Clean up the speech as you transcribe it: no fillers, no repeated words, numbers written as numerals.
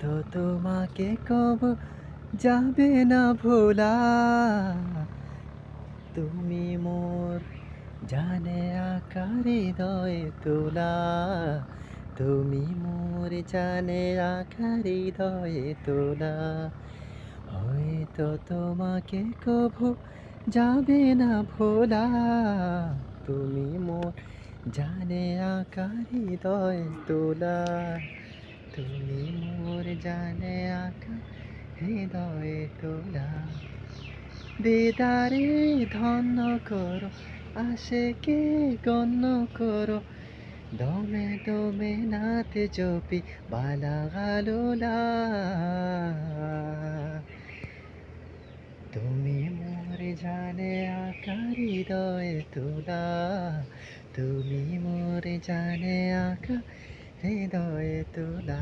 তো তোমাকে কব যাবে না ভোলা, তুমি মোর জানে আকার হৃদয়ে তোলা, তুমি মোর জানে আকার হৃদয়ে তোলা। হয়তো তোমাকে কভু যাবে না ভোলা, তুমি মোর জানে আকার হৃদয়ে তোলা, তুমি মোর জানে আকার হৃদয়ে তোলা। দিদারে ধন্য করো, আশেকে গণ্য করো, দমে দমে নাতে জপি বালা গালুলা। তুমি মোর জানে আকার হৃদয়ে তোলা, তুমি মোর জানে আকার হৃদয়ে তোলা।